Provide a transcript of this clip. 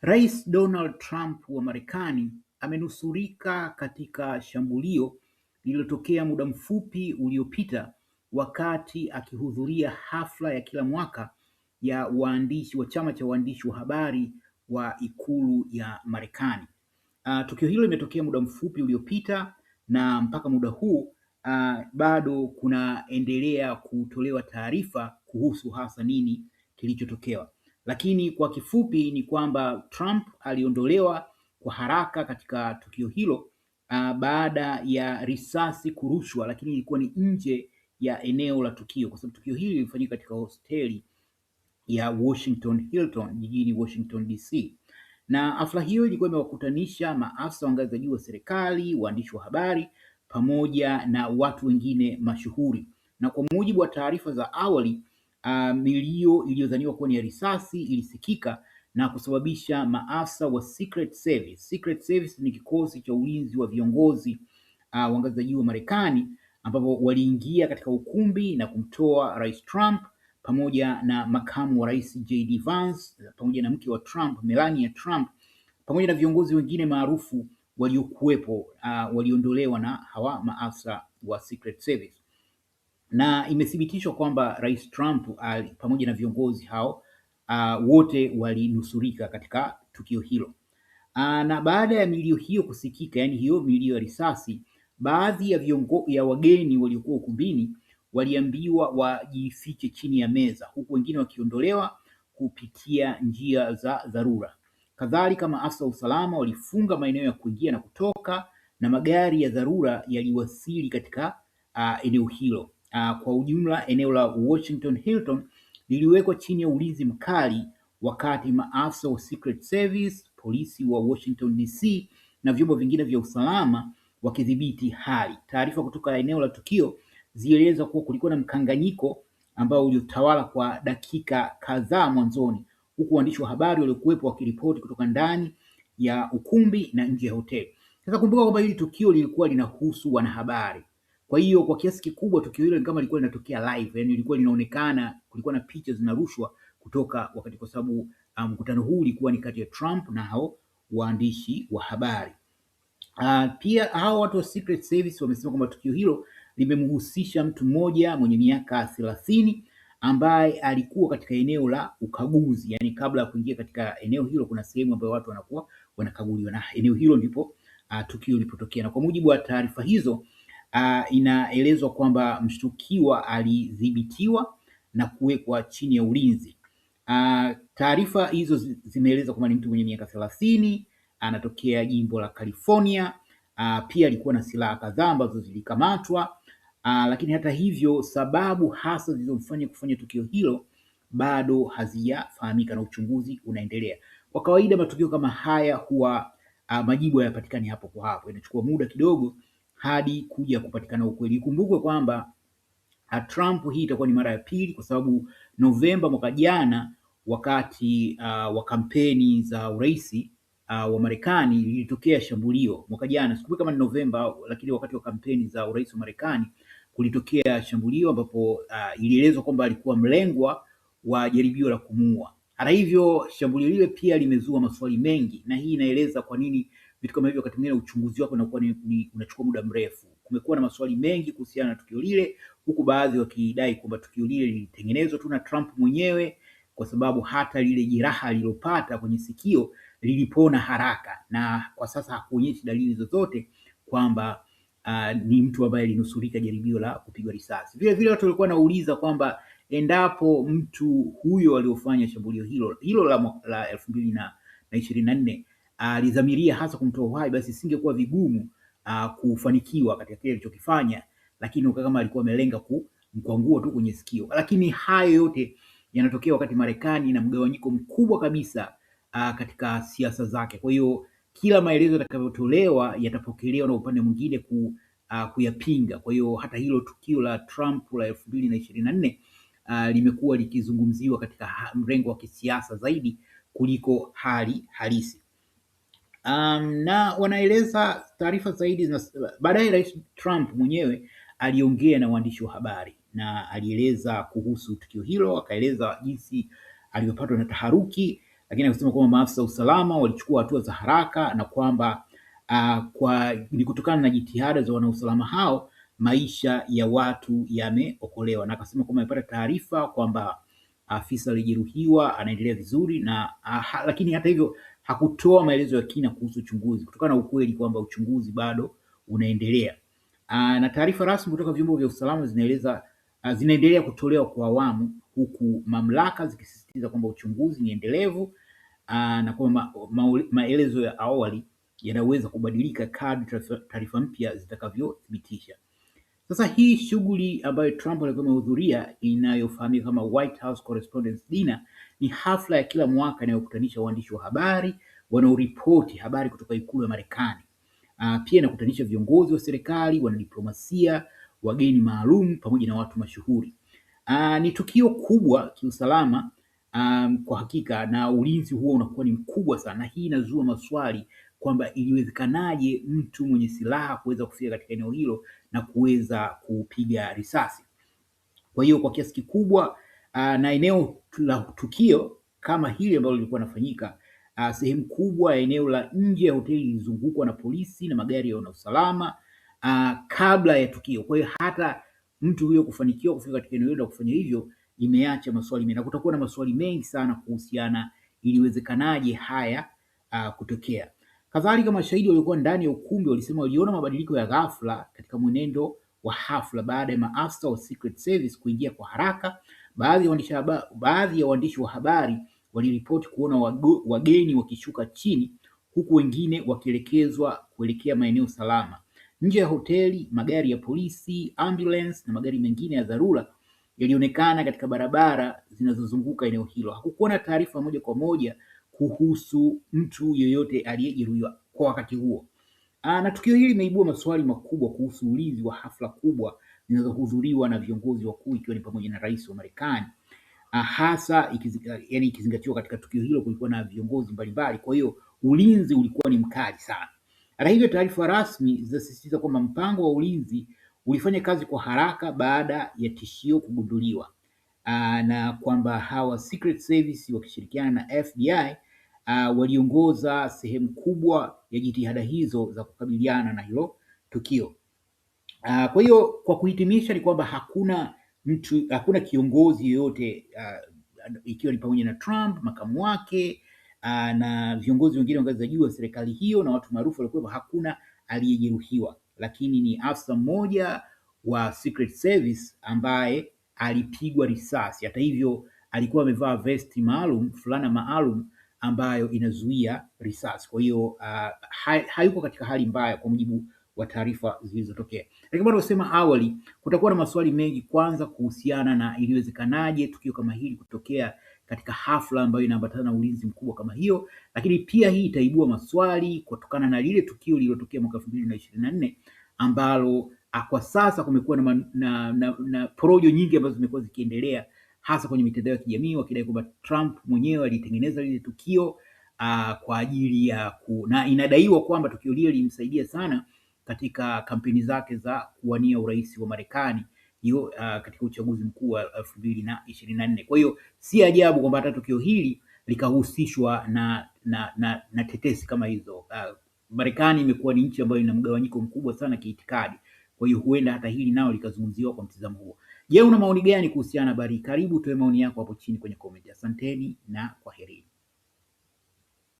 Rais Donald Trump wa Marekani amenusurika katika shambulio lililotokea muda mfupi uliopita wakati akihudhuria hafla ya kila mwaka ya waandishi wa chama cha waandishi wa habari wa Ikulu ya Marekani. Tukio hilo limetokea muda mfupi uliopita na mpaka muda huu bado kunaendelea kutolewa taarifa kuhusu hasa nini kilichotokea. Lakini kwa kifupi ni kwamba Trump aliondolewa kwa haraka katika tukio hilo baada ya risasi kurushwa, lakini ilikuwa ni nje ya eneo la tukio, kwa sababu tukio hili lilifanyika katika hosteli ya Washington Hilton jijini Washington DC. Na hafla hiyo ilikuwa imewakutanisha maafisa wa ngazi za juu wa serikali, waandishi wa habari pamoja na watu wengine mashuhuri. Na kwa mujibu wa taarifa za awali, milio iliyodhaniwa kuwa ni ya risasi ilisikika na kusababisha maafisa wa Secret Service. Secret Service ni kikosi cha ulinzi wa viongozi wa ngazi za juu wa Marekani, ambapo waliingia katika ukumbi na kumtoa Rais Trump pamoja na makamu wa rais JD Vance pamoja na mke wa Trump Melania Trump pamoja na viongozi wengine maarufu waliokuwepo, waliondolewa na hawa maafisa wa Secret Service. Na imethibitishwa kwamba Rais Trump pamoja na viongozi hao wote walinusurika katika tukio hilo. Na baada ya milio hiyo kusikika, yani hiyo milio ya risasi, baadhi ya wageni waliokuwa ukumbini waliambiwa wajifiche chini ya meza, huku wengine wakiondolewa kupitia njia za dharura. Kadhalika, maafisa wa usalama walifunga maeneo ya kuingia na kutoka, na magari ya dharura yaliwasili katika eneo hilo. Kwa ujumla, eneo la Washington Hilton liliwekwa chini ya ulinzi mkali, wakati maafisa wa Secret Service, polisi wa Washington DC na vyombo vingine vya usalama wakidhibiti hali. Taarifa kutoka eneo la tukio zieleza kuwa kulikuwa na mkanganyiko ambao uliotawala kwa dakika kadhaa mwanzoni, huku waandishi wa habari waliokuwepo wakiripoti kutoka ndani ya ukumbi na nje ya hoteli. Sasa kumbuka kwamba hili tukio lilikuwa linahusu wanahabari. Kwa hiyo kwa kiasi kikubwa tukio hilo ni kama lilikuwa linatokea live, yani lilikuwa linaonekana, kulikuwa na picha zinarushwa kutoka wakati, kwa sababu mkutano huu ulikuwa ni kati ya Trump na hao waandishi wa habari. Pia hao watu wa Secret Service wamesema kwamba tukio hilo limemhusisha mtu mmoja mwenye miaka 30 ambaye alikuwa katika eneo la ukaguzi, yani kabla ya kuingia katika eneo hilo kuna sehemu ambayo watu wanakuwa wanakaguliwa, na eneo hilo ndipo tukio lilipotokea. Na kwa mujibu wa taarifa hizo inaelezwa kwamba mshtukiwa alidhibitiwa na kuwekwa chini ya ulinzi. Taarifa hizo zimeeleza kwamba ni mtu mwenye miaka 30, anatokea jimbo la California. Pia alikuwa na silaha kadhaa ambazo zilikamatwa. Lakini hata hivyo sababu hasa zilizomfanya kufanya tukio hilo bado hazijafahamika na uchunguzi unaendelea. Kwa kawaida matukio kama haya huwa majibu hayapatikani hapo kwa hapo, inachukua muda kidogo hadi kuja kupatikana ukweli. Ikumbukwe kwamba Trump hii itakuwa ni mara ya pili, kwa sababu Novemba mwaka jana wakati wa kampeni za urais wa Marekani lilitokea shambulio. Mwaka jana sikumbuki kama ni Novemba, lakini wakati wa kampeni za urais wa Marekani kulitokea shambulio ambapo ilielezwa kwamba alikuwa mlengwa wa jaribio la kumuua. Hata hivyo shambulio lile pia limezua maswali mengi, na hii inaeleza kwa nini vitu kama hivyo wakati mwingine uchunguzi wako unakuwa unachukua muda mrefu. Kumekuwa na maswali mengi kuhusiana na tukio lile, huku baadhi wakidai kwamba tukio lile lilitengenezwa tu na Trump mwenyewe, kwa sababu hata lile jeraha alilopata kwenye sikio lilipona haraka, na kwa sasa hakuonyeshi dalili zozote kwamba ni mtu ambaye alinusurika jaribio la kupigwa risasi. Vile vile watu walikuwa wanauliza kwamba endapo mtu huyo aliofanya shambulio hilo la 2024 alidhamiria hasa kumtoa uhai, basi singekuwa vigumu kufanikiwa katika kile alichokifanya, lakini kama alikuwa amelenga kumkwangua tu kwenye sikio. Lakini hayo yote yanatokea wakati Marekani na mgawanyiko mkubwa kabisa katika siasa zake. Kwa hiyo kila maelezo yatakayotolewa yatapokelewa na upande mwingine kuyapinga. Kwa hiyo hata hilo tukio la Trump la 2024 limekuwa likizungumziwa katika mrengo wa kisiasa zaidi kuliko hali halisi. Na wanaeleza taarifa zaidi baadaye. Rais Trump mwenyewe aliongea na waandishi wa habari na alieleza kuhusu tukio hilo, akaeleza jinsi alivyopatwa na taharuki lakini akasema kwamba maafisa wa usalama walichukua hatua za haraka na kwamba ni kutokana na jitihada za wanausalama hao maisha ya watu yameokolewa, na akasema kwamba amepata taarifa kwamba afisa alijeruhiwa anaendelea vizuri lakini hata hivyo hakutoa maelezo ya kina kuhusu uchunguzi kutokana na ukweli kwamba uchunguzi bado unaendelea. Na taarifa rasmi kutoka vyombo vya usalama zinaendelea kutolewa kwa awamu, huku mamlaka zikisisitiza kwamba uchunguzi ni endelevu na kwamba maelezo ya awali yanaweza kubadilika kadri taarifa mpya zitakavyothibitisha. Sasa hii shughuli ambayo Trump alikuwa amehudhuria inayofahamika kama White House Correspondents' Dinner ni hafla ya kila mwaka inayokutanisha waandishi wa habari wanaoripoti habari kutoka ikulu ya Marekani. Pia inakutanisha viongozi wa serikali, wanadiplomasia, wageni maalum pamoja na watu mashuhuri. Ni tukio kubwa kiusalama kwa hakika, na ulinzi huo unakuwa ni mkubwa sana. Hii inazua maswali kwamba iliwezekanaje mtu mwenye silaha kuweza kufika katika eneo hilo na kuweza kupiga risasi. Kwa hiyo kwa kiasi kikubwa na eneo la tukio kama hili ambalo lilikuwa linafanyika, sehemu kubwa ya eneo la nje ya hoteli ilizungukwa na polisi na magari ya usalama kabla ya tukio. Kwa hiyo hata mtu huyo kufanikiwa kufika katika eneo hilo na kufanya hivyo imeacha maswali mengi, na kutakuwa na maswali mengi sana kuhusiana iliwezekanaje haya kutokea. Kadhalika, mashahidi waliokuwa ndani ya ukumbi walisema waliona mabadiliko ya ghafla katika mwenendo wa hafla baada ya maafisa wa Secret Service kuingia kwa haraka. Baadhi ya waandishi wa habari waliripoti kuona wageni wakishuka chini, huku wengine wakielekezwa kuelekea maeneo salama. Nje ya hoteli, magari ya polisi, ambulance na magari mengine ya dharura yalionekana katika barabara zinazozunguka eneo hilo. Hakukuwa na taarifa moja kwa moja kuhusu mtu yeyote aliyejeruhiwa kwa wakati huo. Na tukio hili limeibua maswali makubwa kuhusu ulinzi wa hafla kubwa zinazohudhuriwa na viongozi wakuu, ikiwa ni pamoja na rais wa Marekani, hasa ikizingatiwa katika tukio hilo kulikuwa na viongozi mbalimbali, kwa hiyo ulinzi ulikuwa ni mkali sana. Hata hivyo, taarifa rasmi zinasisitiza kwamba mpango wa ulinzi ulifanya kazi kwa haraka baada ya tishio kugunduliwa, na kwamba hawa Secret Service wakishirikiana na FBI waliongoza sehemu kubwa ya jitihada hizo za kukabiliana na hilo tukio. Kwa hiyo kwa kuhitimisha ni kwamba hakuna kiongozi yoyote ikiwa ni pamoja na Trump, makamu wake na viongozi wengine wa ngazi za juu wa serikali hiyo na watu maarufu walikuwa, hakuna aliyejeruhiwa, lakini ni afisa mmoja wa Secret Service ambaye alipigwa risasi. Hata hivyo alikuwa amevaa vesti maalum, fulana maalum ambayo inazuia risasi. Kwa hiyo hayuko katika hali mbaya kwa mujibu wa taarifa zilizotokea. Lakini kama nilivyosema awali, kutakuwa na maswali mengi, kwanza kuhusiana na iliwezekanaje tukio kama hili kutokea katika hafla ambayo inaambatana na ulinzi mkubwa kama hiyo, lakini pia hii itaibua maswali kutokana na lile tukio lililotokea mwaka 2024 ambalo kwa sasa kumekuwa na porojo nyingi ambazo zimekuwa zikiendelea hasa kwenye mitandao ya kijamii wakidai kwamba Trump mwenyewe alitengeneza lile tukio kwa ajili ya na inadaiwa kwamba tukio lile lilimsaidia sana katika kampeni zake za kuwania urais wa Marekani hiyo katika uchaguzi mkuu wa 2024. Kwa hiyo si ajabu kwamba hata tukio hili likahusishwa na tetesi kama hizo. Marekani imekuwa ni nchi ambayo ina mgawanyiko mkubwa sana kiitikadi. Kwa hiyo huenda hata hili nao likazungumziwa kwa mtizamo huo. Je, una maoni gani kuhusiana na habari? Karibu toe maoni yako hapo chini kwenye comment. Asanteni na kwaherini.